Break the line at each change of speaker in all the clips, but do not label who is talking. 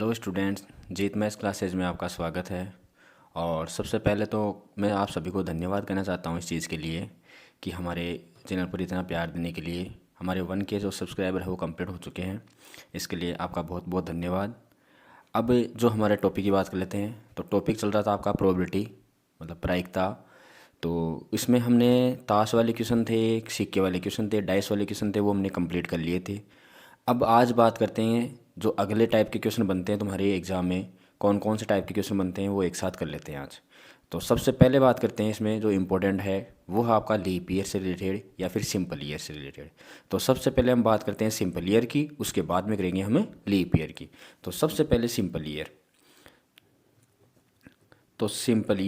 Hello students, जीत maths classes में आपका स्वागत है। और सबसे पहले तो मैं आप सभी को धन्यवाद करना चाहता हूँ इस चीज़ के लिए कि हमारे चैनल पर इतना प्यार देने के लिए। हमारे 1K जो सब्सक्राइबर है वो कंप्लीट हो चुके हैं, इसके लिए आपका बहुत बहुत धन्यवाद। अब जो हमारे टॉपिक की बात कर लेते हैं, तो टॉपिक चल रहा था आपका प्रोबेबिलिटी, मतलब प्रायिकता। तो इसमें हमने ताश वाले क्वेश्चन थे, सिक्के वाले क्वेश्चन थे, डाइस वाले क्वेश्चन थे, वो हमने कंप्लीट कर लिए थे। अब आज बात करते हैं जो अगले टाइप के क्वेश्चन बनते हैं तुम्हारे एग्ज़ाम में, कौन कौन से टाइप के क्वेश्चन बनते हैं वो एक साथ कर लेते हैं आज। तो सबसे पहले बात करते हैं इसमें जो इम्पोर्टेंट है वो है आपका लीप ईयर से रिलेटेड या फिर सिंपल ईयर से रिलेटेड। तो सबसे पहले हम बात करते हैं सिंपल ईयर की, उसके बाद में करेंगे हमें लीप ईयर की। तो सबसे पहले सिंपल ईयर। तो सिंपल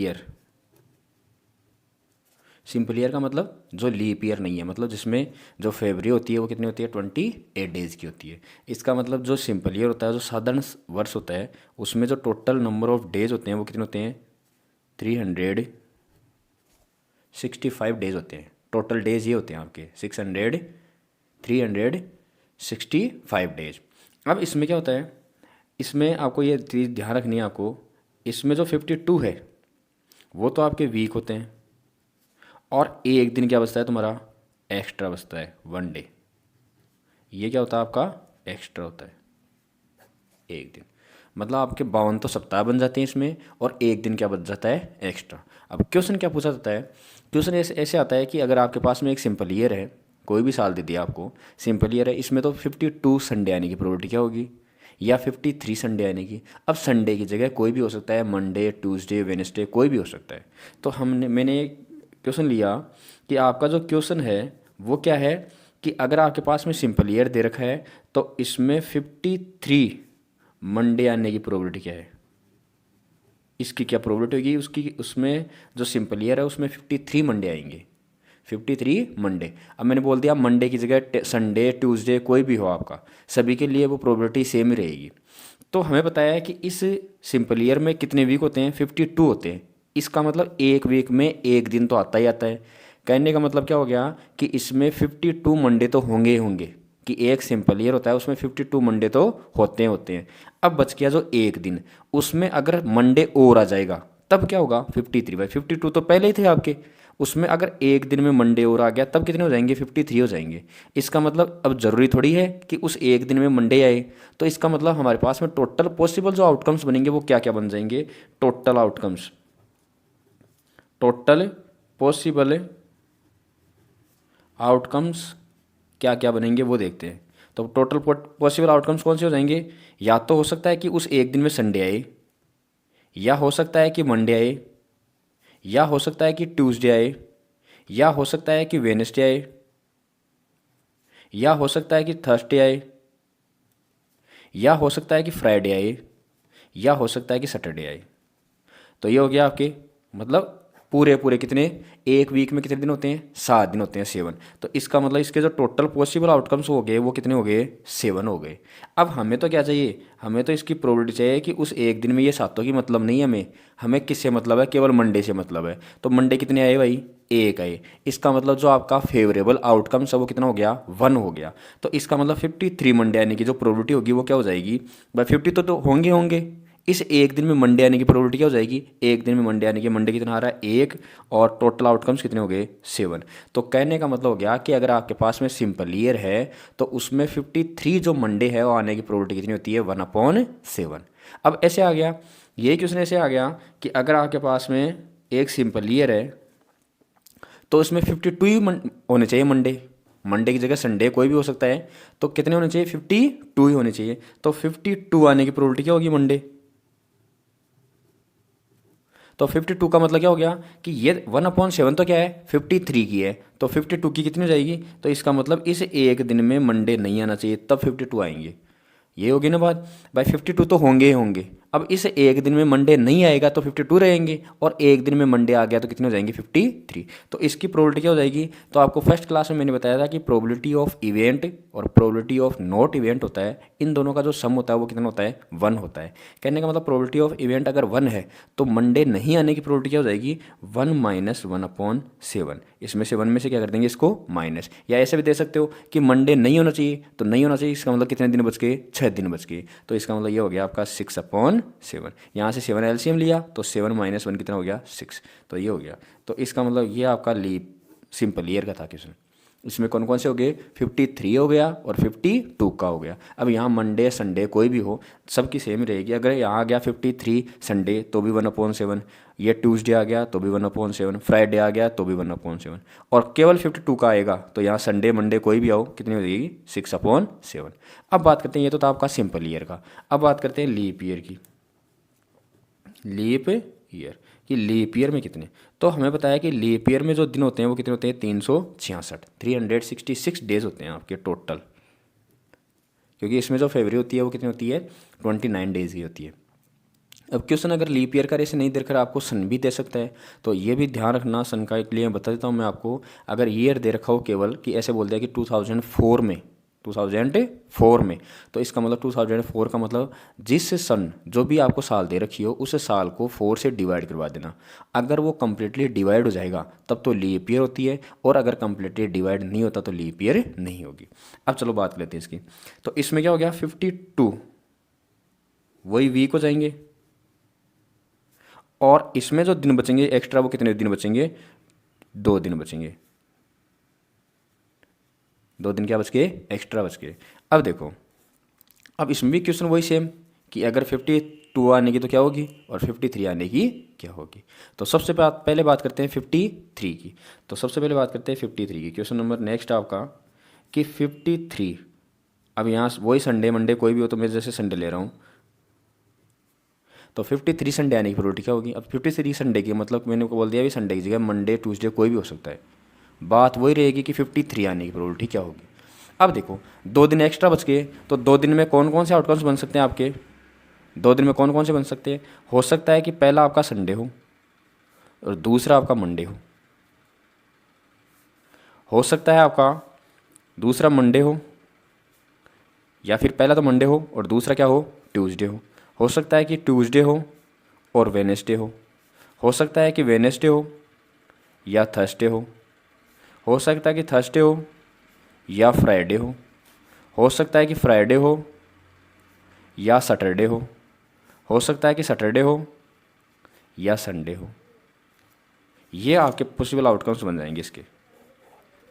ईयर का मतलब जो लीप ईयर नहीं है, मतलब जिसमें जो फरवरी होती है वो कितनी होती है, 28 डेज़ की होती है। इसका मतलब जो सिंपल ईयर होता है, जो साधारण वर्ष होता है, उसमें जो टोटल नंबर ऑफ डेज होते हैं वो कितने होते हैं, 365 डेज होते हैं। टोटल डेज ये होते हैं आपके 365 डेज। अब इसमें क्या होता है, इसमें आपको ये चीज़ ध्यान रखनी है आपको, इसमें जो 52 है वो तो आपके वीक होते हैं, और एक दिन क्या बचता है तुम्हारा, एक्स्ट्रा बचता है, 1 डे। ये क्या होता है आपका, एक्स्ट्रा होता है एक दिन। मतलब आपके 52 तो सप्ताह बन जाते हैं इसमें, और एक दिन क्या बच जाता है, एक्स्ट्रा। अब क्वेश्चन क्या पूछा जाता है, क्वेश्चन ऐसे ऐसे आता है कि अगर आपके पास में एक सिंपल ईयर है, कोई भी साल दे दिया आपको, सिंपल ईयर है, इसमें तो 52 संडे आने की प्रोबेबिलिटी क्या होगी, या 53 संडे आने की। अब संडे की जगह कोई भी हो सकता है, मंडे, ट्यूसडे, वेडनेसडे, कोई भी हो सकता है। तो मैंने क्वेश्चन लिया कि आपका जो क्वेश्चन है वो क्या है कि अगर आपके पास में सिंपल ईयर दे रखा है तो इसमें 53 मंडे आने की प्रोबेबिलिटी क्या है, इसकी क्या प्रोबेबिलिटी होगी उसकी, उसमें जो सिंपल ईयर है उसमें 53 मंडे आएंगे, 53 मंडे। अब मैंने बोल दिया मंडे की जगह संडे, ट्यूसडे, कोई भी हो आपका, सभी के लिए वो प्रोबेबिलिटी सेम ही रहेगी। तो हमें बताया है कि इस सिंपल ईयर में कितने वीक होते हैं, 52 होते हैं। इसका मतलब एक वीक में एक दिन तो आता ही आता है। कहने का मतलब क्या हो गया कि इसमें 52 मंडे तो होंगे ही होंगे, कि एक सिंपल ईयर होता है उसमें 52 मंडे तो होते हैं। अब बच गया जो एक दिन, उसमें अगर मंडे और आ जाएगा तब क्या होगा, 53/52 तो पहले ही थे आपके, उसमें अगर एक दिन में मंडे और आ गया तब कितने हो जाएंगे, 53 हो जाएंगे। इसका मतलब अब ज़रूरी थोड़ी है कि उस एक दिन में मंडे आए, तो इसका मतलब हमारे पास में टोटल पॉसिबल जो आउटकम्स बनेंगे वो क्या क्या बन जाएंगे, टोटल पॉसिबल आउटकम्स क्या क्या बनेंगे वो देखते हैं। तो टोटल पॉसिबल आउटकम्स कौन से हो जाएंगे, या तो हो सकता है कि उस एक दिन में संडे आए, या हो सकता है कि मंडे आए, या हो सकता है कि ट्यूसडे आए, या हो सकता है कि वेडनेसडे आए, या हो सकता है कि थर्सडे आए, या हो सकता है कि फ्राइडे आए, या हो सकता है कि सैटरडे आए। तो ये हो गया आपके, मतलब पूरे पूरे कितने, एक वीक में कितने दिन होते हैं, 7 दिन होते हैं, 7। तो इसका मतलब इसके जो टोटल पॉसिबल आउटकम्स हो गए वो कितने हो गए, 7 हो गए। अब हमें तो क्या चाहिए, हमें तो इसकी प्रोबेबिलिटी चाहिए कि उस एक दिन में ये सातों की मतलब नहीं है, हमें किससे मतलब है, केवल मंडे से मतलब है। तो मंडे कितने आए भाई, एक आए। इसका मतलब जो आपका फेवरेबल आउटकम्स है वो कितना हो गया, 1 हो गया। तो इसका मतलब 53 मंडे आने की जो प्रोबेबिलिटी होगी वो क्या हो जाएगी भाई, 50 तो होंगे। इस एक दिन में मंडे आने की प्रोबेबिलिटी क्या हो जाएगी, एक दिन में मंडे आने की, मंडे कितना आ रहा है, एक, और टोटल आउटकम्स कितने हो गए, 7। तो कहने का मतलब हो गया कि अगर आपके पास में सिंपल ईयर है तो उसमें 53 जो मंडे है वो आने की प्रोबेबिलिटी कितनी होती है, 1/7। अब ऐसे आ गया, ये क्वेश्चन ऐसे आ गया कि अगर आपके पास में एक सिंपल ईयर है तो इसमें 52 ही होने चाहिए मंडे, मंडे की जगह संडे कोई भी हो सकता है, तो कितने होने चाहिए, 52 ही होने चाहिए। तो 52 आने की प्रोबेबिलिटी क्या होगी मंडे, तो 52 का मतलब क्या हो गया कि ये 1/7 तो क्या है, 53 की है, तो 52 की कितनी हो जाएगी। तो इसका मतलब इस एक दिन में मंडे नहीं आना चाहिए, तब 52 आएंगे। ये होगी ना बात भाई, 52 तो होंगे ही होंगे। अब इस एक दिन में मंडे नहीं आएगा तो 52 रहेंगे, और एक दिन में मंडे आ गया तो कितने हो जाएंगे 53। तो इसकी प्रोबेबिलिटी क्या हो जाएगी, तो आपको फर्स्ट क्लास में मैंने बताया था कि प्रोबेबिलिटी ऑफ इवेंट और प्रोबेबिलिटी ऑफ नॉट इवेंट होता है, इन दोनों का जो सम होता है वो कितना होता है 1 होता है। कहने का मतलब प्रोबेबिलिटी ऑफ इवेंट अगर 1 है तो मंडे नहीं आने की प्रोबेबिलिटी क्या हो जाएगी 1 - 1/7। इसमें से 1 में से क्या कर देंगे इसको माइनस, या ऐसे भी दे सकते हो कि मंडे नहीं होना चाहिए तो नहीं होना चाहिए, इसका मतलब कितने दिन बच गए 6 दिन बच गए, तो इसका मतलब ये हो गया आपका 6/7। यहाँ से 7 एलसीएम लिया तो 7 - 1 कितना हो गया 6, तो ये हो गया। तो इसका मतलब ये आपका लीप सिंपल ईयर का था क्वेश्चन। इसमें कौन कौन से हो गए 53 हो गया और 52 का हो गया। अब यहाँ मंडे संडे कोई भी हो सबकी सेम ही रहेगी। अगर यहाँ आ गया 53 संडे तो भी 1/7, ये ट्यूसडे आ गया तो भी 1/7, फ्राइडे आ गया तो भी 1/7, और केवल 52 का आएगा तो यहाँ संडे मंडे कोई भी आओ कितनी हो जाएगी 6/7। अब बात करते हैं, ये तो था आपका सिंपल ईयर का। अब बात करते हैं लीप ईयर की। लीप ईयर कि लीप ईयर में कितने, तो हमें बताया कि लीप ईयर में जो दिन होते हैं वो कितने होते हैं 366, 366 डेज होते हैं आपके टोटल, क्योंकि इसमें जो फरवरी होती है वो कितनी होती है 29 डेज की होती है। अब क्वेश्चन अगर लीप ईयर का ऐसे नहीं देकर आपको सन भी दे सकता है, तो ये भी ध्यान रखना। सन का एक लिए बता देता हूँ मैं आपको। अगर ईयर दे रखा हो केवल कि ऐसे बोल दिया कि 2004 में, 2004 में, तो इसका मतलब 2004 का मतलब जिस सन जो भी आपको साल दे रखी हो उस साल को 4 से डिवाइड करवा देना। अगर वो कम्प्लीटली डिवाइड हो जाएगा तब तो लीप ईयर होती है, और अगर कम्प्लीटली डिवाइड नहीं होता तो लीप ईयर नहीं होगी। अब चलो बात कर लेते हैं इसकी। तो इसमें क्या हो गया 52 वही वीक हो जाएंगे, और इसमें जो दिन बचेंगे एक्स्ट्रा वो कितने दिन बचेंगे 2 दिन बचेंगे। 2 दिन क्या बच गए एक्स्ट्रा बच गए। अब देखो, अब इसमें भी क्वेश्चन वही सेम कि अगर 52 आने की तो क्या होगी और 53 आने की क्या होगी। तो सबसे पहले बात करते हैं 53 की। तो सबसे पहले बात करते हैं 53 की। क्वेश्चन नंबर नेक्स्ट आपका कि 53, अब यहाँ वही संडे मंडे कोई भी हो, तो मैं जैसे संडे ले रहा हूँ, तो 53 संडे आने की प्रोबेबिलिटी क्या होगी। अब 53 संडे की मतलब मैंने को बोल दिया अभी संडे की जगह मंडे ट्यूसडे कोई भी हो सकता है। बात वही रहेगी कि 53 आने की प्रोबेबिलिटी क्या होगी। अब देखो 2 दिन एक्स्ट्रा बच गए, तो 2 दिन में कौन कौन से आउटकम्स बन सकते हैं आपके, 2 दिन में कौन कौन से बन सकते हैं। हो सकता है कि पहला आपका संडे और दूसरा आपका मंडे हो सकता है आपका दूसरा मंडे या फिर पहला तो मंडे और दूसरा क्या हो ट्यूसडे हो सकता है कि ट्यूसडे और वेडनेसडे हो सकता है कि वेडनेसडे या थर्सडे हो सकता है कि थर्सडे या फ्राइडे हो सकता है कि फ्राइडे या सैटरडे हो सकता है कि सैटरडे या संडे ये आपके पॉसिबल आउटकम्स बन जाएंगे। इसके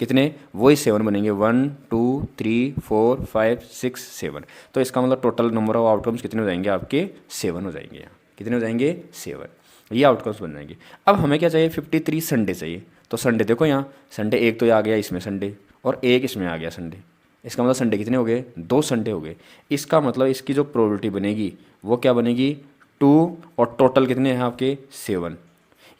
कितने वही 7 बनेंगे, 1 2 3 4 5 6 7। तो इसका मतलब टोटल नंबर ऑफ आउटकम्स कितने हो जाएंगे आपके 7 हो जाएंगे। यहाँ कितने हो जाएंगे 7, ये आउटकम्स बन जाएंगे। अब हमें क्या चाहिए 53 संडे चाहिए। तो संडे देखो यहाँ संडे एक तो आ गया इसमें संडे और एक इसमें आ गया संडे, इसका मतलब संडे कितने हो गए 2 संडे हो गए। इसका मतलब इसकी जो प्रोबेबिलिटी बनेगी वो क्या बनेगी 2, और टोटल कितने हैं आपके 7।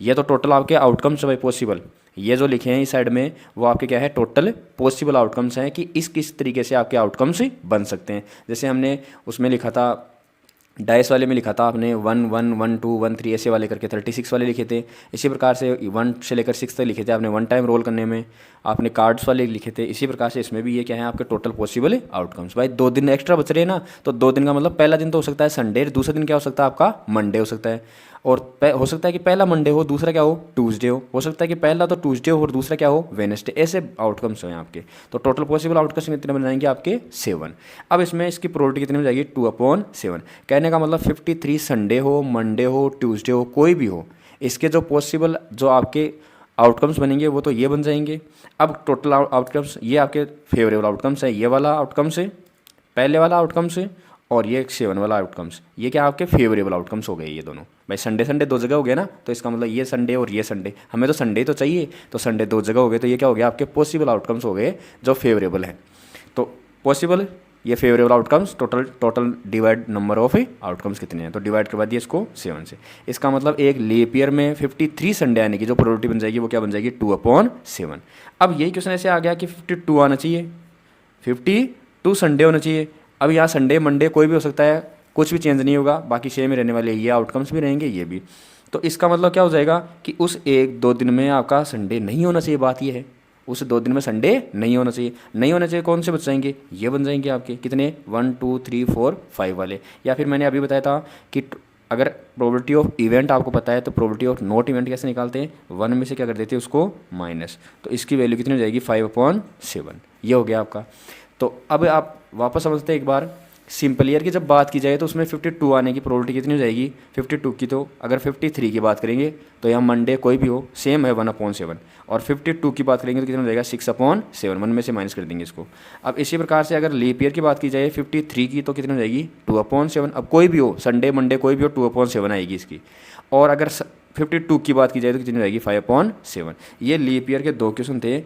ये तो टोटल आपके आउटकम्स है पॉसिबल, ये जो लिखे हैं इस साइड में वो आपके क्या है टोटल पॉसिबल आउटकम्स हैं कि इस किस तरीके से आपके आउटकम्स बन सकते हैं। जैसे हमने उसमें लिखा था डाइस वाले में लिखा था आपने 1 1 1 2 1 3 ऐसे वाले करके 36 वाले लिखे थे। इसी प्रकार से 1 से लेकर 6 तक लिखे थे आपने 1 टाइम रोल करने में, आपने कार्ड्स वाले लिखे थे। इसी प्रकार से इसमें भी ये क्या है आपके टोटल पॉसिबल आउटकम्स। भाई 2 दिन एक्स्ट्रा बच रहे हैं ना, तो 2 दिन का मतलब पहला दिन तो हो सकता है संडे, दूसरा दिन क्या हो सकता है आपका मंडे हो सकता है, और हो सकता है कि पहला मंडे हो दूसरा क्या हो ट्यूसडे हो सकता है कि पहला तो ट्यूसडे हो और दूसरा क्या हो वेडनेसडे। ऐसे आउटकम्स हैं आपके। तो टोटल पॉसिबल आउटकम्स कितने बन जाएंगे आपके 7। अब इसमें इसकी प्रोबेबिलिटी कितनी हो जाएगी 2/7। कहने का मतलब 53 संडे हो मंडे हो ट्यूसडे हो कोई भी हो, इसके जो पॉसिबल जो आपके आउटकम्स बनेंगे वो तो ये बन जाएंगे। अब टोटल आउटकम्स ये आपके फेवरेबल आउटकम्स है, ये वाला आउटकम्स है पहले वाला आउटकम्स है, और ये 7 वाला आउटकम्स ये क्या आपके फेवरेबल आउटकम्स हो गए ये दोनों। भाई संडे संडे 2 जगह हो गया ना, तो इसका मतलब ये संडे और ये संडे, हमें तो संडे तो चाहिए, तो संडे 2 जगह हो गए, तो ये क्या हो गया आपके पॉसिबल आउटकम्स हो गए जो फेवरेबल है। तो पॉसिबल ये favourable outcomes total divide number of outcomes कितने हैं, तो डिवाइड करवा दिए इसको 7 से। इसका मतलब एक लीप ईयर में 53 संडे आने की जो प्रोबेबिलिटी बन जाएगी वो क्या बन जाएगी 2/7। अब यही क्वेश्चन ऐसे आ गया कि 52 आना चाहिए, 52 संडे होना चाहिए। अब यहाँ संडे मंडे कोई भी हो सकता है, कुछ भी चेंज नहीं होगा, बाकी सेम ही रहने वाले, ये आउटकम्स भी रहेंगे ये भी। तो इसका मतलब क्या हो जाएगा कि उस 1-2 दिन में आपका संडे नहीं होना चाहिए, बात ये है उस 2 दिन में संडे नहीं होना चाहिए। नहीं होना चाहिए कौन से बच जाएंगे, ये बन जाएंगे आपके कितने 1 2 3 4 5 वाले। या फिर मैंने अभी बताया था कि अगर प्रोबेबिलिटी ऑफ इवेंट आपको पता है तो प्रोबेबिलिटी ऑफ नॉट इवेंट कैसे निकालते हैं, 1 में से क्या कर देते हैं उसको माइनस, तो इसकी वैल्यू कितनी हो जाएगी 5/7। ये हो गया आपका। तो अब आप वापस समझते हैं एक बार, सिंपल ईयर की जब बात की जाए तो उसमें 52 आने की प्रोबेबिलिटी कितनी हो जाएगी 52 की। तो अगर 53 की बात करेंगे तो यहाँ मंडे कोई भी हो सेम है 1/7, और 52 की बात करेंगे तो कितना हो जाएगा 6/7, 1 में से माइनस कर देंगे इसको। अब इसी प्रकार से अगर लीप ईयर की बात की जाए 53 की तो कितनी हो जाएगी 2/7। अब कोई भी हो संडे मंडे कोई भी हो 2/7 आएगी इसकी। और अगर 52 की बात की जाए तो कितनी हो जाएगी 5/7। ये लीप ईयर के 2 क्वेश्चन थे,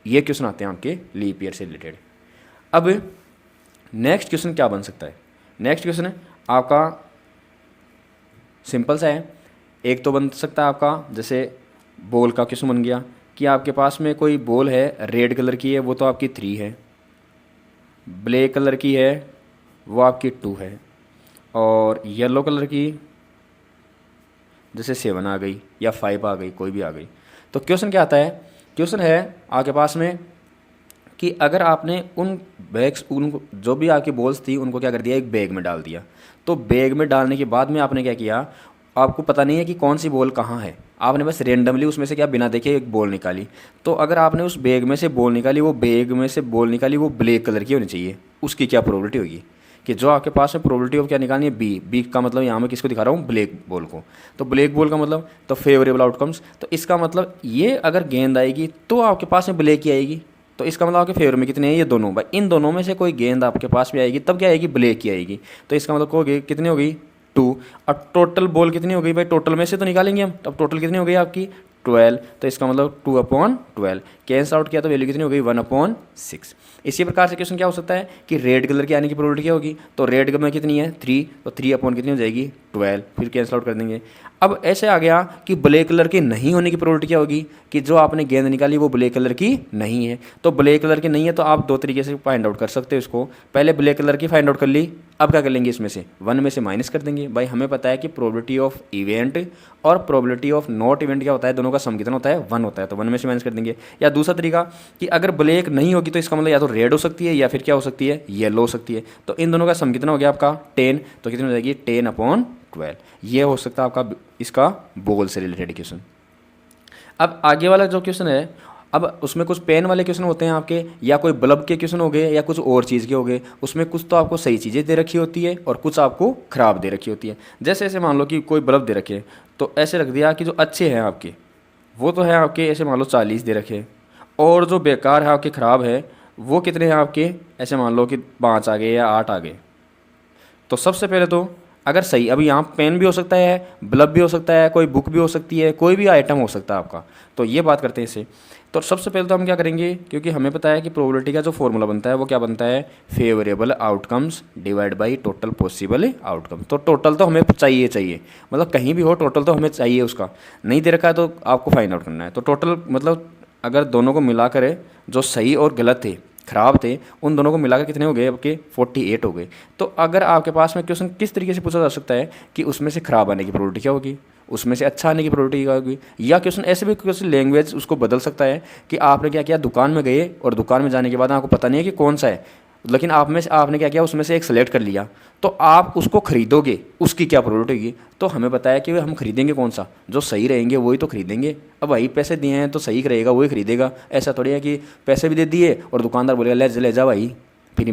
ये क्वेश्चन आते हैं आपके लीप ईयर से रिलेटेड। अब नेक्स्ट क्वेश्चन क्या बन सकता है, नेक्स्ट क्वेश्चन है आपका सिंपल सा है। एक तो बन सकता है आपका जैसे बॉल का क्वेश्चन बन गया कि आपके पास में कोई बॉल है रेड कलर की है, वो तो आपकी 3 है, ब्लैक कलर की है वो आपकी 2 है, और येलो कलर की जैसे 7 आ गई या 5 आ गई, कोई भी आ गई। तो क्वेश्चन क्या आता है, क्वेश्चन है आपके पास में कि अगर आपने उन बैग्स उन जो भी आपकी बॉल्स थी उनको क्या कर दिया एक बैग में डाल दिया, तो बैग में डालने के बाद में आपने क्या किया, आपको पता नहीं है कि कौन सी बॉल कहाँ है, आपने बस रेंडमली उसमें से क्या बिना देखे एक बॉल निकाली। तो अगर आपने उस बैग में से बॉल निकाली, वो बैग में से बॉल निकाली वो ब्लैक कलर की होनी चाहिए, उसकी क्या प्रोबेबिलिटी होगी कि जो आपके पास में प्रोबेबिलिटी ऑफ क्या निकालनी है बी का मतलब यहाँ मैं किसको दिखा रहा हूँ ब्लैक बॉल को। तो ब्लैक बॉल का मतलब तो फेवरेबल आउटकम्स, तो इसका मतलब ये अगर गेंद आएगी तो आपके पास में ब्लैक ही आएगी, तो इसका मतलब आपके फेवर में कितने हैं ये दोनों, भाई इन दोनों में से कोई गेंद आपके पास भी आएगी तब क्या आएगी ब्लैक ही आएगी। तो इसका मतलब होगी कितनी हो गई 2। अब टोटल बॉल कितनी हो गई भाई, टोटल में से तो निकालेंगे हम, अब टोटल कितनी हो गई आपकी 12, तो इसका मतलब 2/12 कैंसल आउट किया तो वैल्यू कितनी हो गई 1/6। इसी प्रकार से क्वेश्चन क्या हो सकता है कि रेड कलर की आने की प्रोबेबिलिटी क्या होगी, तो रेड में कितनी है 3, तो 3 कितनी हो जाएगी 12, फिर कैंसल आउट कर देंगे। अब ऐसे आ गया कि ब्लैक कलर के नहीं होने की प्रोबेबिलिटी क्या होगी कि जो आपने गेंद निकाली वो ब्लैक कलर की नहीं है। तो ब्लैक कलर की नहीं है तो आप 2 तरीके से फाइंड आउट कर सकते हो इसको, पहले ब्लैक कलर की फाइंड आउट कर ली, अब क्या कर लेंगे इसमें से 1 में से माइनस कर देंगे। भाई हमें पता है कि प्रोबेबिलिटी ऑफ इवेंट और प्रोबेबिलिटी ऑफ नॉट इवेंट क्या होता है, दोनों का सम कितना होता है 1 होता है, तो 1 में से माइनस कर देंगे। या दूसरा तरीका कि अगर ब्लैक नहीं होगी तो इसका मतलब या तो रेड हो सकती है या फिर क्या हो सकती है येलो हो सकती है, तो इन दोनों का सम कितना हो गया आपका 10, तो कितनी हो जाएगी 10/12। ये हो सकता है आपका इसका बॉल से रिलेटेड क्वेश्चन। अब आगे वाला जो क्वेश्चन है, अब उसमें कुछ पेन वाले क्वेश्चन होते हैं आपके, या कोई बल्ब के क्वेश्चन हो गए या कुछ और चीज़ के हो गए, उसमें कुछ तो आपको सही चीज़ें दे रखी होती है और कुछ आपको ख़राब दे रखी होती है। जैसे ऐसे मान लो कि कोई बल्ब दे रखे तो ऐसे रख दिया कि जो अच्छे हैं आपके वो तो है आपके ऐसे मान लो 40 दे रखे, और जो बेकार है आपके ख़राब है वो कितने हैं आपके ऐसे मान लो कि 5 आ गए या 8 आ गए। तो सबसे पहले तो अगर सही, अभी यहाँ पेन भी हो सकता है, बल्ब भी हो सकता है, कोई बुक भी हो सकती है, कोई भी आइटम हो सकता है आपका, तो ये बात करते हैं इसे। तो सबसे पहले तो हम क्या करेंगे, क्योंकि हमें पता है कि प्रोबेबिलिटी का जो फॉर्मूला बनता है वो क्या बनता है favourable outcomes divide by total possible outcome. तो टोटल तो हमें चाहिए, मतलब कहीं भी हो टोटल तो हमें चाहिए, उसका नहीं दे रखा है तो आपको फाइंड आउट करना है। तो टोटल मतलब अगर दोनों को मिला कर जो सही और गलत थे खराब थे उन दोनों को मिलाकर कितने हो गए आपके 48 हो गए। तो अगर आपके पास में क्वेश्चन किस तरीके से पूछा जा सकता है कि उसमें से खराब आने की प्रोबेबिलिटी क्या होगी, उसमें से अच्छा आने की प्रोबेबिलिटी क्या होगी, या क्वेश्चन ऐसे भी क्वेश्चन लैंग्वेज उसको बदल सकता है कि आपने क्या किया दुकान में गए और दुकान में जाने के बाद आपको पता नहीं है कि कौन सा है, लेकिन आपने क्या किया उसमें से एक सेलेक्ट कर लिया, तो आप उसको खरीदोगे उसकी क्या प्रोबेबिलिटी होगी। तो हमें पता है कि हम खरीदेंगे कौन सा, जो सही रहेंगे वही तो खरीदेंगे। अब वही पैसे दिए हैं तो सही रहेगा वही खरीदेगा, ऐसा थोड़ी है कि पैसे भी दे दिए और दुकानदार बोलेगा ले जा भाई फ्री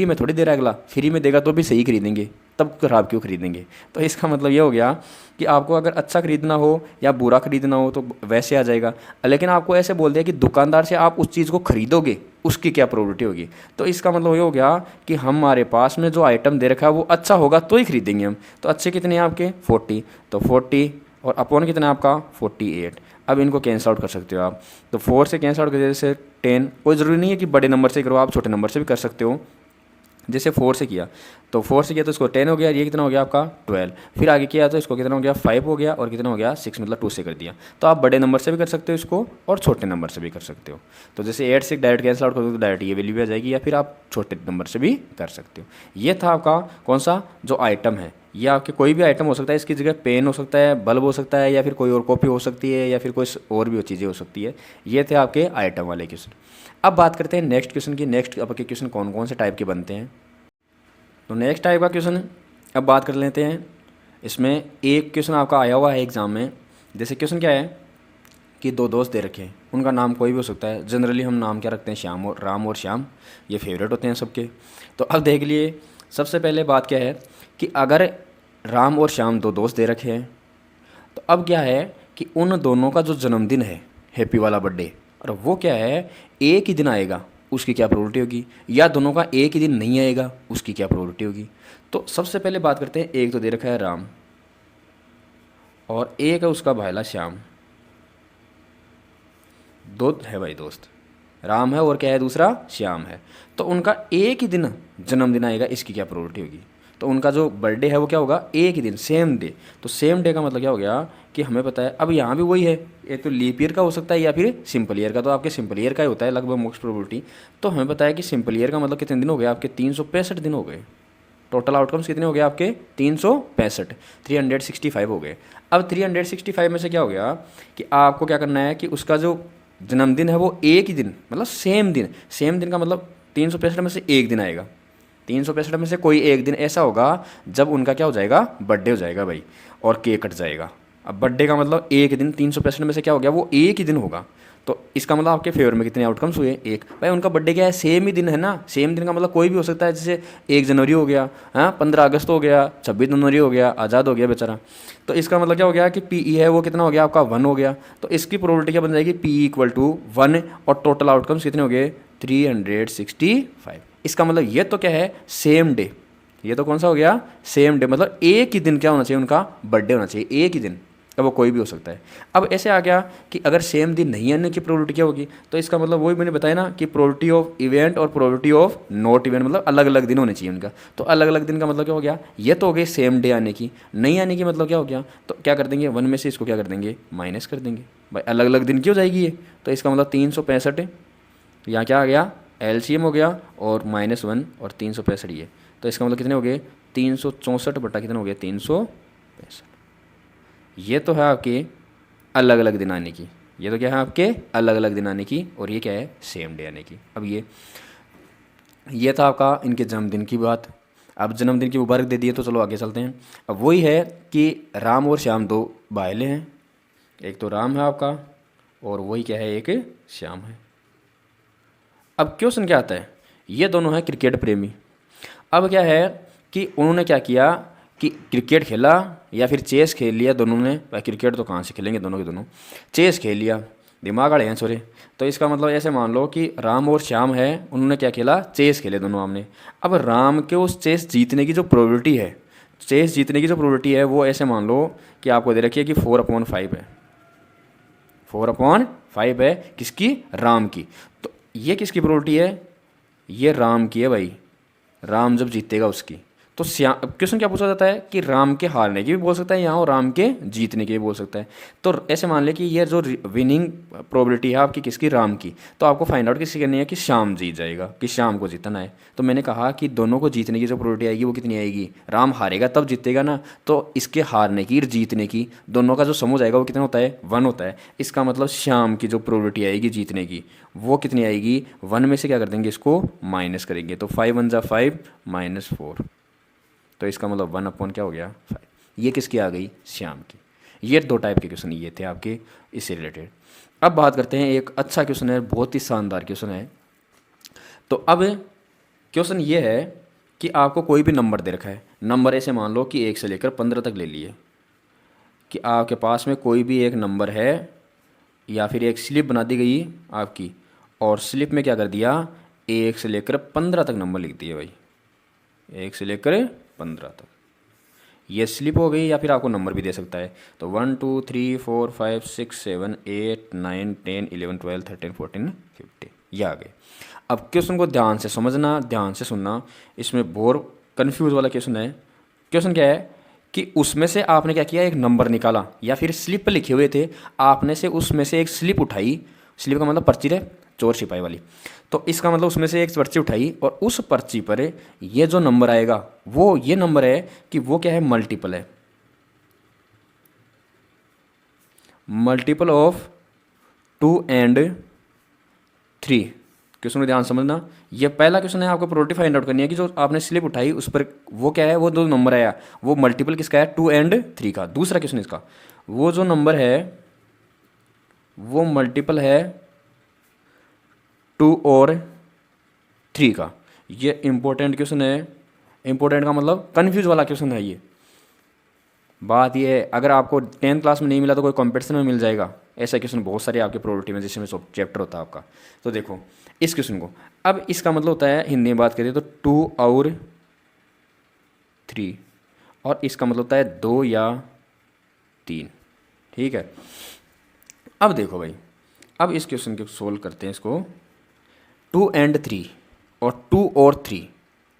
में थोड़ी दे रहा है अगला, फ्री में देगा तो भी सही खरीदेंगे, तब खराब क्यों खरीदेंगे। तो इसका मतलब ये हो गया कि आपको अगर अच्छा खरीदना हो या बुरा खरीदना हो तो वैसे आ जाएगा, लेकिन आपको ऐसे बोल दिया कि दुकानदार से आप उस चीज़ को खरीदोगे उसकी क्या प्रोबेबिलिटी होगी। तो इसका मतलब ये हो गया कि हमारे पास में जो आइटम दे रखा है वो अच्छा होगा तो ही खरीदेंगे हम। तो अच्छे कितने हैं आपके 40, तो 40 और अपॉन कितना है आपका 48। अब इनको कैंसल आउट कर सकते हो आप, तो 4 से कैंसल आउट कर जैसे 10, कोई ज़रूरी नहीं है कि बड़े नंबर से करो, आप छोटे नंबर से भी कर सकते हो। जैसे 4 से किया तो 4 से किया तो इसको 10 हो गया, ये कितना हो गया आपका 12। फिर आगे किया तो इसको कितना हो गया 5 हो गया, और कितना हो गया 6, मतलब 2 से कर दिया। तो आप बड़े नंबर से भी कर सकते हो इसको और छोटे नंबर से भी कर सकते हो। तो जैसे 8 से डायरेक्ट कैंसिल आउट करोगे तो डायरेक्ट ये वैल्यू भी आ जाएगी, या फिर आप छोटे नंबर से भी कर सकते हो। ये था आपका कौन सा जो आइटम है, ये आपके कोई भी आइटम हो सकता है, इसकी जगह पेन हो सकता है, बल्ब हो सकता है, या फिर कोई और कॉपी हो सकती है, या फिर कोई और भी चीज़ें हो सकती है। ये थे आपके आइटम वाले क्वेश्चन। अब बात करते हैं नेक्स्ट क्वेश्चन की। नेक्स्ट आपके क्वेश्चन कौन कौन से टाइप के बनते हैं। तो नेक्स्ट टाइप का क्वेश्चन अब बात कर लेते हैं। इसमें एक क्वेश्चन आपका आया हुआ है एग्ज़ाम में। जैसे क्वेश्चन क्या है कि दो दोस्त दे रखे हैं, उनका नाम कोई भी हो सकता है। जनरली हम नाम क्या रखते हैं, श्याम और राम और श्याम, ये फेवरेट होते हैं सबके। तो अब देख लिए, सबसे पहले बात क्या है कि अगर राम और श्याम दो दोस्त दे रखे हैं, तो अब क्या है कि उन दोनों का जो जन्मदिन है, हैप्पी वाला बर्थडे, और वो क्या है एक ही दिन आएगा, उसकी क्या प्रोबेबिलिटी होगी, या दोनों का एक ही दिन नहीं आएगा, उसकी क्या प्रोबेबिलिटी होगी। तो सबसे पहले बात करते हैं, एक तो दे रखा है राम और एक है उसका भाईला श्याम। दो है भाई दोस्त, राम है और क्या है दूसरा श्याम है। तो उनका एक ही दिन जन्मदिन आएगा, इसकी क्या प्रोबेबिलिटी होगी। तो उनका जो बर्थडे है वो क्या होगा, एक ही दिन, सेम डे। तो सेम डे का मतलब क्या हो गया कि हमें पता है, अब यहाँ भी वही है, एक तो लीप ईयर का हो सकता है या फिर सिंपल ईयर का। तो आपके सिंपल ईयर का ही होता है लगभग मोस्ट प्रोबेबिलिटी। तो हमें पता है कि सिंपल ईयर का मतलब कितने दिन हो गए आपके, 365 दिन हो गए। टोटल आउटकम्स कितने हो गए आपके, 365, 365 हो गए। अब 365 में से क्या हो गया कि आपको क्या करना है कि उसका जो जन्मदिन है वो एक ही दिन, मतलब सेम दिन। सेम दिन का मतलब 365 में से एक दिन आएगा, 365 में से कोई एक दिन ऐसा होगा जब उनका क्या हो जाएगा, बर्थडे हो जाएगा भाई, और केक कट जाएगा। अब बर्थडे का मतलब एक दिन, 365 में से क्या हो गया, वो एक ही दिन होगा। तो इसका मतलब आपके फेवर में कितने आउटकम्स हुए, एक। भाई उनका बर्थडे क्या है, सेम ही दिन है ना। सेम दिन का मतलब कोई भी हो सकता है, जैसे 1 जनवरी हो गया, हाँ 15 अगस्त हो गया, 26 जनवरी हो गया, आज़ाद हो गया बेचारा। तो इसका मतलब क्या हो गया कि पी ई है वो कितना हो गया आपका 1 हो गया। तो इसकी प्रोबेबिलिटी क्या बन जाएगी, पी इक्वल टू 1, और टोटल आउटकम्स कितने हो गए 365। इसका मतलब ये तो क्या है, सेम डे। ये तो कौन सा हो गया, सेम डे, मतलब एक ही दिन क्या होना चाहिए, उनका बर्थडे होना चाहिए, एक ही दिन। अब वो कोई भी हो सकता है। अब ऐसे आ गया कि अगर सेम दिन नहीं आने की प्रोबेबिलिटी क्या होगी, तो इसका मतलब वही मैंने बताया ना कि प्रोबेबिलिटी ऑफ इवेंट और प्रोबेबिलिटी ऑफ नॉट इवेंट, मतलब अलग अलग दिन होने चाहिए उनका। तो अलग अलग दिन का मतलब क्या हो गया, ये तो हो गई सेम डे आने की। नहीं आने की मतलब क्या हो गया, तो क्या कर देंगे, 1 में से इसको क्या कर देंगे, माइनस कर देंगे। भाई अलग अलग दिन की हो जाएगी ये। तो इसका मतलब 365 है, यहाँ क्या आ गया, एलसीएम हो गया, और -1 और 365 ये। तो इसका मतलब कितने हो गए, 364 बटा कितने हो गए, 365। ये तो है आपके अलग अलग दिन आने की, ये तो क्या है आपके अलग अलग दिन आने की, और ये क्या है सेम डे आने की। अब ये था आपका इनके जन्मदिन की बात। अब जन्मदिन की मुबारक दे दिए, तो चलो आगे चलते हैं। अब वही है कि राम और श्याम दो भाईले हैं, एक तो राम है आपका और वही क्या है, एक श्याम है। अब क्वेश्चन क्या आता है, ये दोनों हैं क्रिकेट प्रेमी। अब क्या है कि उन्होंने क्या किया कि क्रिकेट खेला या फिर चेस खेल लिया दोनों ने। भाई क्रिकेट तो कहाँ से खेलेंगे दोनों के दोनों, चेस खेल लिया, दिमाग वाले हैं छोरे। तो इसका मतलब ऐसे मान लो कि राम और श्याम है, उन्होंने क्या खेला, चेस खेले दोनों आमने। अब राम के उस चेस जीतने की जो प्रोबेबिलिटी है, चेस जीतने की जो प्रोबेबिलिटी है वो ऐसे मान लो कि आपको दे रखी है कि 4/5 है, 4/5 है किसकी, राम की। तो ये किसकी प्रोबेबिलिटी है, ये राम की है भाई, राम जब जीतेगा उसकी। तो क्वेश्चन क्या पूछा जाता है कि राम के हारने की भी बोल सकता है यहाँ, और राम के जीतने की भी बोल सकता है। तो ऐसे मान ले कि ये जो विनिंग प्रोबेबिलिटी है आपकी किसकी, राम की। तो आपको फाइंड आउट किसकी करनी है कि श्याम जीत जाएगा, कि श्याम को जीतना है। तो मैंने कहा कि दोनों को जीतने की जो प्रोबेबिलिटी आएगी वो कितनी आएगी, राम हारेगा तब जीतेगा ना, तो इसके हारने की और जीतने की दोनों का जो सम हो जाएगा वो कितना होता है, 1 होता है। इसका मतलब श्याम की जो प्रोबेबिलिटी आएगी जीतने की वो कितनी आएगी, 1 में से क्या कर देंगे, इसको माइनस करेंगे। तो 5 1 जा 5 -4, तो इसका मतलब 1 क्या हो गया, 5। ये किसकी आ गई, श्याम की। ये 2 टाइप के क्वेश्चन ये थे आपके इससे रिलेटेड। अब बात करते हैं, एक अच्छा क्वेश्चन है, बहुत ही शानदार क्वेश्चन है। तो अब क्वेश्चन ये है कि आपको कोई भी नंबर दे रखा है, नंबर ऐसे मान लो कि 1 से लेकर 15 तक ले लिए, कि आपके पास में कोई भी एक नंबर है, या फिर एक स्लिप बना दी गई आपकी, और स्लिप में क्या कर दिया, 1 से लेकर 15 तक नंबर लिख दिए भाई, 1 से लेकर 15 तक। ये स्लिप हो गई, या फिर आपको नंबर भी दे सकता है। तो 1 2 3 4 5 6 7 8 9 10 11 12 13 14 15 ये आ गए। अब क्वेश्चन को ध्यान से समझना, ध्यान से सुनना, इसमें बोर कन्फ्यूज वाला क्वेश्चन है। क्वेश्चन क्या है कि उसमें से आपने क्या किया, एक नंबर निकाला या फिर स्लिप पर लिखे हुए थे, आपने से उसमें से एक स्लिप उठाई, स्लिप का मतलब पर्ची रे, चोर सिपाही वाली, तो इसका मतलब उसमें से एक पर्ची उठाई और उस पर्ची पर ये जो नंबर आएगा वो ये नंबर है कि वो क्या है, मल्टीपल है, मल्टीपल ऑफ 2 and 3। क्वेश्चन को ध्यान समझना, ये पहला क्वेश्चन है, आपको प्रोबेबिलिटी फाइंड आउट करनी है कि जो आपने स्लिप उठाई उस पर वो क्या है, वो दो नंबर आया, वो मल्टीपल किसका है, 2 and 3 का। दूसरा क्वेश्चन इसका, वो जो नंबर है वो मल्टीपल है 2 और 3 का। ये इंपॉर्टेंट क्वेश्चन है, इंपॉर्टेंट का मतलब कन्फ्यूज वाला क्वेश्चन है ये। बात ये है, अगर आपको 10th क्लास में नहीं मिला तो कोई कंपटीशन में मिल जाएगा, ऐसा क्वेश्चन बहुत सारे आपके प्रोबेबिलिटी में जिसमें सब चैप्टर होता है आपका। तो देखो इस क्वेश्चन को, अब इसका मतलब होता है हिंदी में बात करें तो 2 और 3, और इसका मतलब होता है 2 या 3। ठीक है, अब देखो भाई, अब इस क्वेश्चन को सोल्व करते हैं। इसको 2 and 3 और 2 और 3,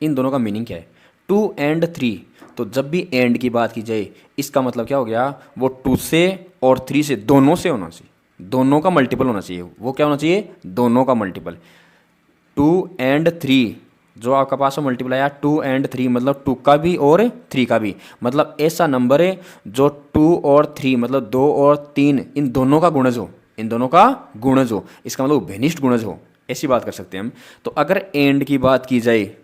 इन दोनों का मीनिंग क्या है। 2 and 3, तो जब भी एंड की बात की जाए इसका मतलब क्या हो गया, वो 2 से और 3 से, दोनों से होना चाहिए, दोनों का मल्टीपल होना चाहिए। वो क्या होना चाहिए, दोनों का मल्टीपल। 2 and 3 जो आपका पास में मल्टीपल आया, 2 and 3 मतलब 2 का भी और 3 का भी, मतलब ऐसा नंबर है जो 2 और 3 मतलब 2 और 3 इन दोनों का गुणज हो, इन दोनों का गुणज हो, इसका मतलब भेनिष्ठ गुणज हो, ऐसी बात कर सकते हैं हम। तो अगर एंड की बात की जाए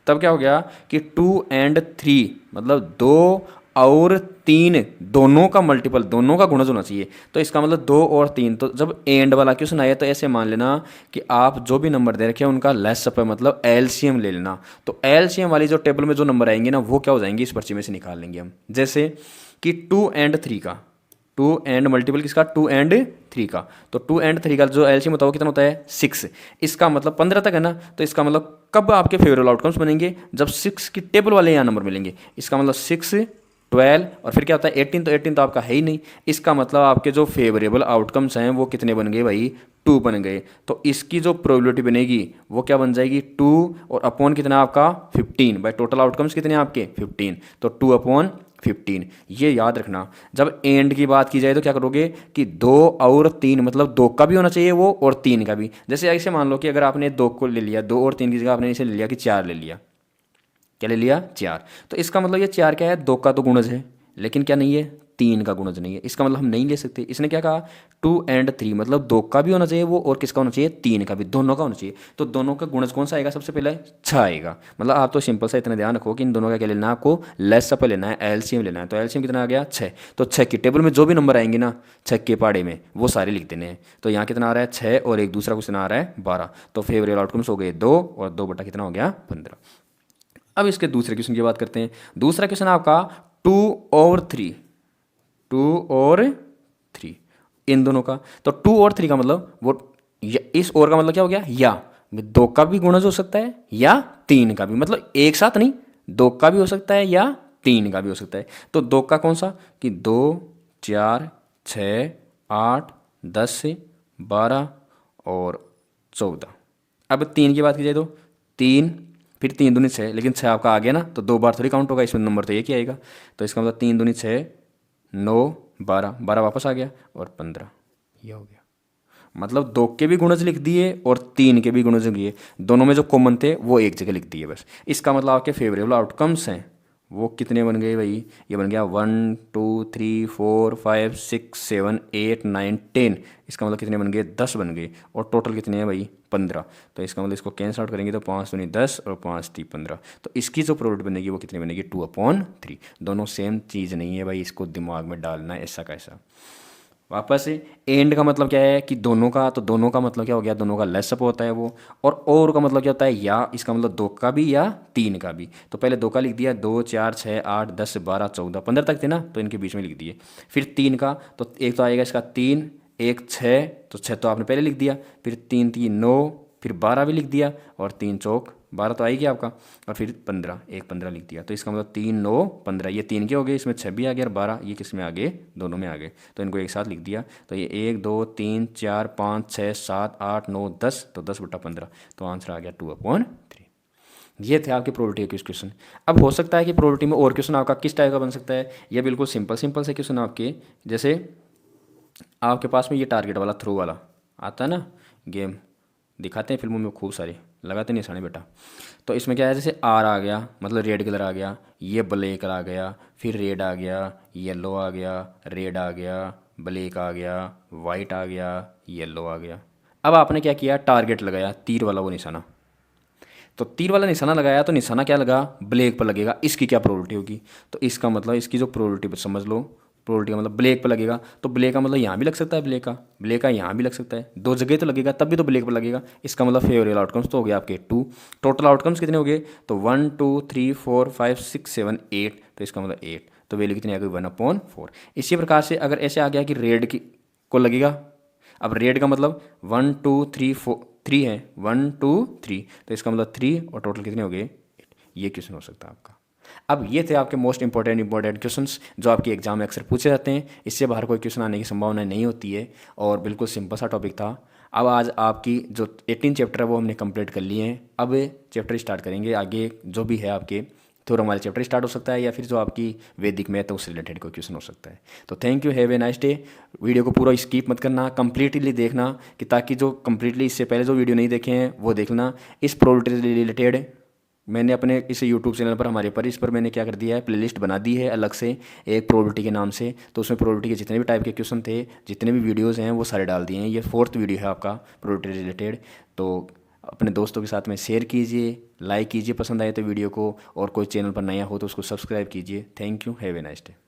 तब क्या हो गया कि 2 and 3 मतलब 2 और 3 दोनों का मल्टीपल, दोनों का गुणज होना चाहिए। तो इसका मतलब 2 और 3, तो जब एंड वाला क्वेश्चन आया तो ऐसे मान लेना कि आप जो भी नंबर दे रखे हैं उनका लेस अप है, मतलब एलसीएम ले लेना। तो एलसीएम वाली जो टेबल में जो नंबर आएंगे ना वो क्या हो जाएंगे, इस पर्ची में से निकाल लेंगे हम। जैसे कि 2 and 3 का, 2 and मल्टीपल किसका, 2 and 3 का, तो 2 and 3 का जो एलसीएम होता है वो कितना होता है, 6। इसका मतलब 15 तक है ना, तो इसका मतलब कब आपके फेवरेबल आउटकम्स बनेंगे, जब 6 की टेबल वाले यहाँ नंबर मिलेंगे। इसका मतलब 6, 12 और फिर क्या होता है 18, तो 18 तो आपका है ही नहीं। इसका मतलब आपके जो फेवरेबल आउटकम्स हैं वो कितने बन गए भाई, 2 बन गए। तो इसकी जो प्रोबेबिलिटी बनेगी वो क्या बन जाएगी, 2 और अपॉन कितना आपका 15, भाई टोटल आउटकम्स कितने आपके 15, तो 2/15। ये याद रखना, जब एंड की बात की जाए तो क्या करोगे कि 2 और 3 मतलब 2 का भी होना चाहिए वो और 3 का भी। जैसे ऐसे मान लो कि अगर आपने 2 को ले लिया, 2 और 3 की जगह आपने इसे ले लिया कि 4 ले लिया, क्या ले लिया, 4, तो इसका मतलब ये 4 क्या है, 2 का तो गुणज है, लेकिन क्या नहीं है, 3 का गुणज नहीं है। इसका मतलब हम नहीं ले सकते। इसने क्या कहा, 2 and 3 मतलब 2 का भी होना चाहिए वो और किसका होना चाहिए, 3 का भी, दोनों का होना चाहिए। तो दोनों का गुणज कौन सा आएगा, सबसे पहले 6 आएगा। मतलब आप तो सिंपल सा इतना ध्यान रखो कि इन दोनों का क्या लेना है, आपको लेस पे लेना है, एलसीएम लेना है। तो एलसीएम कितना आ गया, 6। तो 6 की टेबल में जो भी नंबर आएंगे ना 6 के पहाड़े में वो सारे लिख देने हैं। तो यहाँ कितना आ रहा है 6 और एक दूसरा क्वेश्चन आ रहा है 12। तो फेवरेबल आउटकम्स हो गए 2 और 2 बटा कितना हो गया 15। अब इसके दूसरे क्वेश्चन की बात करते हैं। दूसरा क्वेश्चन आपका 2 और 3, 2 और 3 इन दोनों का, तो 2 और 3 का मतलब वो इस और का मतलब क्या हो गया, या 2 का भी गुणज हो सकता है या 3 का भी, मतलब एक साथ नहीं, 2 का भी हो सकता है या 3 का भी हो सकता है। तो 2 का कौन सा कि 2, 4, 6, 8, 10, 12 और 14। अब 3 की बात की जाए तो 3, फिर 3 दूनी 6, लेकिन 6 आपका आ गया ना, तो 2 बार थोड़ी काउंट होगा, इसमें नंबर तो एक ही आएगा। तो इसका मतलब 3 दूनी 6, 9, 12, 12 वापस आ गया और 15, ये हो गया। मतलब 2 के भी गुणज लिख दिए और 3 के भी गुणज लिख दिए, दोनों में जो कॉमन थे वो एक जगह लिख दिए बस। इसका मतलब आपके फेवरेबल आउटकम्स हैं वो कितने बन गए भाई, ये बन गया 1, 2, 3, 4, 5, 6, 7, 8, 9, 10। इसका मतलब कितने बन गए, 10 बन गए, और टोटल कितने हैं भाई 15। तो इसका मतलब इसको कैंसिल आउट करेंगे तो 5 दूनी 10 और 5 3 15। तो इसकी जो प्रोडक्ट बनेगी वो कितनी बनेगी, 2/3। दोनों सेम चीज़ नहीं है भाई, इसको दिमाग में डालना है ऐसा कैसा। वापस एंड का मतलब क्या है कि दोनों का, तो दोनों का मतलब क्या हो गया, दोनों का लेस अप होता है वो। और का मतलब क्या होता है, या इसका मतलब 2 का भी या 3 का भी। तो पहले 2 का लिख दिया, 2, 4, 6, 8, 10, 12, 14, 15 तक थे ना, तो इनके बीच में लिख दिए। फिर 3 का, तो एक तो आएगा इसका 3, एक 6, तो 6 तो आपने पहले लिख दिया, फिर 3 3 9, फिर 12 भी लिख दिया, और 3 चौक 12 तो आएगी आपका, और फिर 15, एक 15 लिख दिया। तो इसका मतलब 3 9 15, ये 3 के हो गए, इसमें 6 भी आ गया और 12 ये किस में आ गए, दोनों में आ गए। तो इनको एक साथ लिख दिया। तो ये 1 2 3 4 5 6 7 8 9 10, तो 10/15, तो आंसर आ गया 2/3। ये थे आपके प्रोबेबिलिटी के क्वेश्चन। अब हो सकता है कि प्रोबेबिलिटी में और क्वेश्चन आपका किस टाइप का बन सकता है, ये बिल्कुल सिंपल सिंपल से क्वेश्चन आपके, जैसे आपके पास में ये टारगेट वाला थ्रो वाला आता है ना गेम, दिखाते हैं फिल्मों में खूब सारे, लगाते नहीं सारे बेटा। तो इसमें क्या है, जैसे आर आ गया मतलब रेड कलर आ गया, ये ब्लैक आ गया, फिर रेड आ गया, येलो आ गया, रेड आ गया, ब्लैक आ गया, वाइट आ गया, येलो आ गया। अब आपने क्या किया, टारगेट लगाया, तीर वाला वो निशाना। तो तीर वाला निशाना लगाया तो निशाना क्या लगा, ब्लैक पर लगेगा, इसकी क्या प्रोबेबिलिटी होगी। तो इसका मतलब इसकी जो प्रोबेबिलिटी समझ लो, प्रोबेबिलिटी का मतलब ब्लैक पर लगेगा, तो ब्लैक का मतलब यहाँ भी लग सकता है, ब्लैक का यहाँ भी लग सकता है, दो जगह तो लगेगा, तब भी तो ब्लैक पर लगेगा। इसका मतलब फेवरेबल आउटकम्स तो हो गया आपके 2। टोटल आउटकम्स कितने हो गए, तो 1 2 3 4 5 6 7 8, तो इसका मतलब 8, तो वैल्यू कितनी आ गई 1/4। इसी प्रकार से अगर ऐसे आ गया कि रेड की को लगेगा, अब रेड का मतलब 1 2 3 4 3 है, 1 2 3, तो इसका मतलब 3 और टोटल कितने हो गए 8। ये क्वेश्चन हो सकता है आपका। अब ये थे आपके मोस्ट इंपॉर्टेंट क्वेश्चंस जो आपके एग्जाम में अक्सर पूछे जाते हैं। इससे बाहर कोई क्वेश्चन आने की संभावना नहीं होती है, और बिल्कुल सिंपल सा टॉपिक था। अब आज आपकी जो 18 चैप्टर है वो हमने कंप्लीट कर लिए हैं। अब चैप्टर स्टार्ट करेंगे आगे, जो भी है आपके थ्योरम वाले चैप्टर स्टार्ट हो सकता है, या फिर जो आपकी वैदिक मैथ है उससे रिलेटेड कोई क्वेश्चन हो सकता है। तो thank you, have a nice day. Video को पूरा स्किप मत करना, कंप्लीटली देखना, कि ताकि जो कंप्लीटली इससे पहले जो वीडियो नहीं देखे हैं वो देखना। इस प्रोबेबिलिटी से रिलेटेड मैंने अपने इस यूट्यूब चैनल पर हमारे पर इस पर मैंने क्या कर दिया है, प्लेलिस्ट बना दी है अलग से एक प्रोबेबिलिटी के नाम से। तो उसमें प्रोबेबिलिटी के जितने भी टाइप के क्वेश्चन थे, जितने भी वीडियोस हैं वो सारे डाल दिए हैं। ये 4th वीडियो है आपका प्रोबेबिलिटी रिलेटेड। तो अपने दोस्तों के साथ में शेयर कीजिए, लाइक कीजिए पसंद आए तो वीडियो को, और कोई चैनल पर नया हो तो उसको सब्सक्राइब कीजिए। Thank you, have a nice day.